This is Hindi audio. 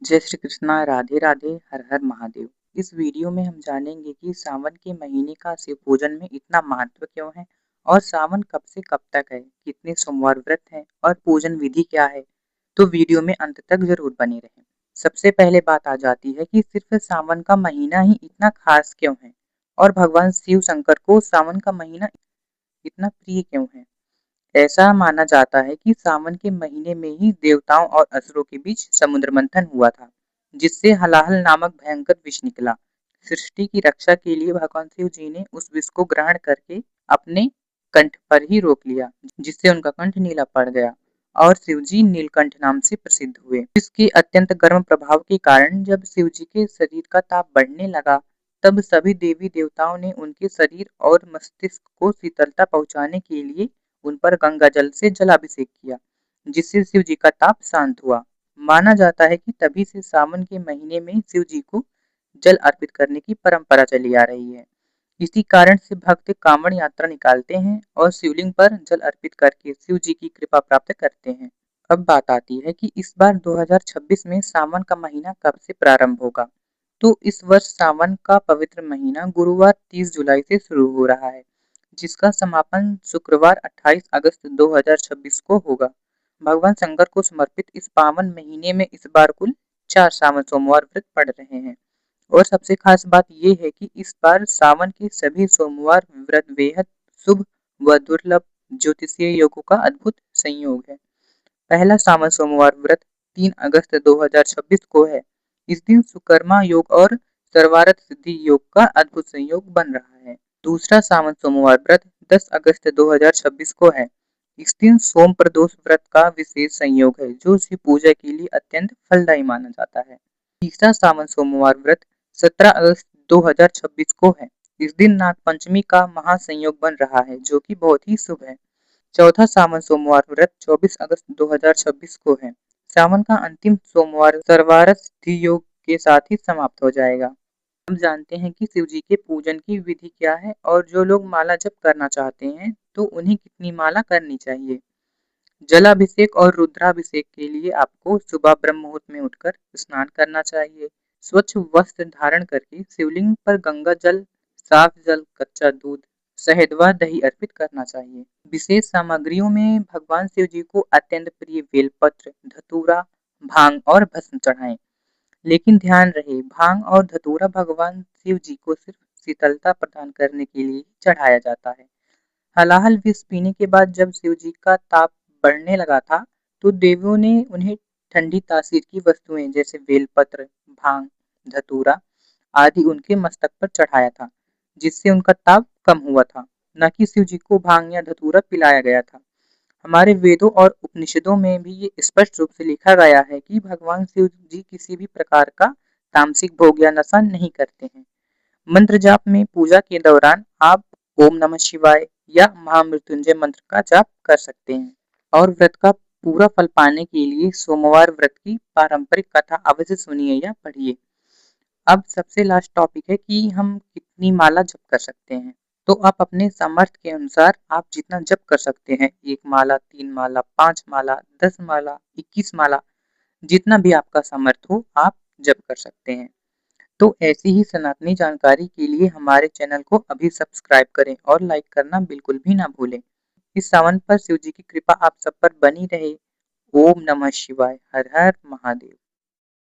जय श्री कृष्णा, राधे राधे, हर हर महादेव। इस वीडियो में हम जानेंगे कि सावन के महीने का शिव पूजन में इतना महत्व क्यों है और सावन कब से कब तक है, कितने सोमवार व्रत हैं और पूजन विधि क्या है। तो वीडियो में अंत तक जरूर बने रहें। सबसे पहले बात आ जाती है कि सिर्फ सावन का महीना ही इतना खास क्यों है और भगवान शिव शंकर को सावन का महीना इतना प्रिय क्यों है। ऐसा माना जाता है कि सावन के महीने में ही देवताओं और असुरों के बीच समुद्र मंथन हुआ था, जिससे हलाहल नामक भयंकर विष निकला। सृष्टि की रक्षा के लिए भगवान शिव जी ने उस विष को ग्रहण करके अपने कंठ पर ही रोक लिया, जिससे उनका कंठ नीला पड़ गया और शिव जी नीलकंठ नाम से प्रसिद्ध हुए। इसके अत्यंत गर्म प्रभाव के कारण जब शिव जी के शरीर का ताप बढ़ने लगा, तब सभी देवी देवताओं ने उनके शरीर और मस्तिष्क को शीतलता पहुंचाने के लिए उन पर गंगा जल से जलाभिषेक किया, जिससे शिव जी का ताप शांत हुआ। माना जाता है कि तभी से सावन के महीने में शिव जी को जल अर्पित करने की परंपरा चली आ रही है। इसी कारण से भक्त कांवड़ यात्रा निकालते हैं और शिवलिंग पर जल अर्पित करके शिव जी की कृपा प्राप्त करते हैं। अब बात आती है कि इस बार 2026 में सावन का महीना कब से प्रारंभ होगा। तो इस वर्ष सावन का पवित्र महीना गुरुवार 30 जुलाई से शुरू हो रहा है, जिसका समापन शुक्रवार 28 अगस्त 2026 को होगा। भगवान शंकर को समर्पित इस पावन महीने में इस बार कुल 4 सावन सोमवार व्रत पड़ रहे हैं और सबसे खास बात ये है कि इस बार सावन के सभी सोमवार व्रत बेहद शुभ व दुर्लभ ज्योतिषीय योगों का अद्भुत संयोग है। पहला सावन सोमवार व्रत 3 अगस्त 2026 को है। इस दिन सुकर्मा योग और सर्वार्थ सिद्धि योग का अद्भुत संयोग बन रहा है। दूसरा सावन सोमवार व्रत 10 अगस्त 2026 को है। इस दिन सोम प्रदोष व्रत का विशेष संयोग है, जो शिव पूजा के लिए अत्यंत फलदायी माना जाता है। तीसरा सावन सोमवार व्रत 17 अगस्त 2026 को है। इस दिन नाग पंचमी का महासंयोग बन रहा है, जो कि बहुत ही शुभ है। चौथा सावन सोमवार व्रत 24 अगस्त 2026 को है। सावन का अंतिम सोमवार सर्वार्थ सिद्धि योग के साथ ही समाप्त हो जाएगा। हम जानते हैं कि शिव जी के पूजन की विधि क्या है और जो लोग माला जप करना चाहते हैं तो उन्हें कितनी माला करनी चाहिए। जलाभिषेक और रुद्राभिषेक के लिए आपको सुबह ब्रह्म मुहूर्त में उठकर स्नान करना चाहिए। स्वच्छ वस्त्र धारण करके शिवलिंग पर गंगा जल, साफ जल, कच्चा दूध, शहद व दही अर्पित करना चाहिए। विशेष सामग्रियों में भगवान शिव जी को अत्यंत प्रिय बेलपत्र, धतूरा, भांग और भस्म चढ़ाएं। लेकिन ध्यान रहे, भांग और धतूरा भगवान शिव जी को सिर्फ शीतलता प्रदान करने के लिए चढ़ाया जाता है। हलाहल विष पीने के बाद जब शिव जी का ताप बढ़ने लगा था, तो देवियों ने उन्हें ठंडी तासीर की वस्तुएं जैसे बेलपत्र, भांग, धतूरा आदि उनके मस्तक पर चढ़ाया था, जिससे उनका ताप कम हुआ था, न कि शिव जी को भांग या धतूरा पिलाया गया था। हमारे वेदों और उपनिषदों में भी ये स्पष्ट रूप से लिखा गया है कि भगवान शिव जी किसी भी प्रकार का तामसिक भोग या नशा नहीं करते हैं। मंत्र जाप में पूजा के दौरान आप ओम नमः शिवाय या महामृत्युंजय मंत्र का जाप कर सकते हैं। और व्रत का पूरा फल पाने के लिए सोमवार व्रत की पारंपरिक कथा अवश्य सुनिए या पढ़िए। अब सबसे लास्ट टॉपिक है कि हम कितनी माला जप कर सकते हैं। तो आप अपने सामर्थ्य के अनुसार आप जितना जप कर सकते हैं, 1 माला, 3 माला, 5 माला, 10 माला, 21 माला, जितना भी आपका सामर्थ्य हो आप जप कर सकते हैं। तो ऐसी ही सनातनी जानकारी के लिए हमारे चैनल को अभी सब्सक्राइब करें और लाइक करना बिल्कुल भी ना भूलें। इस सावन पर शिव जी की कृपा आप सब पर बनी रहे। ओम नमः शिवाय, हर हर महादेव।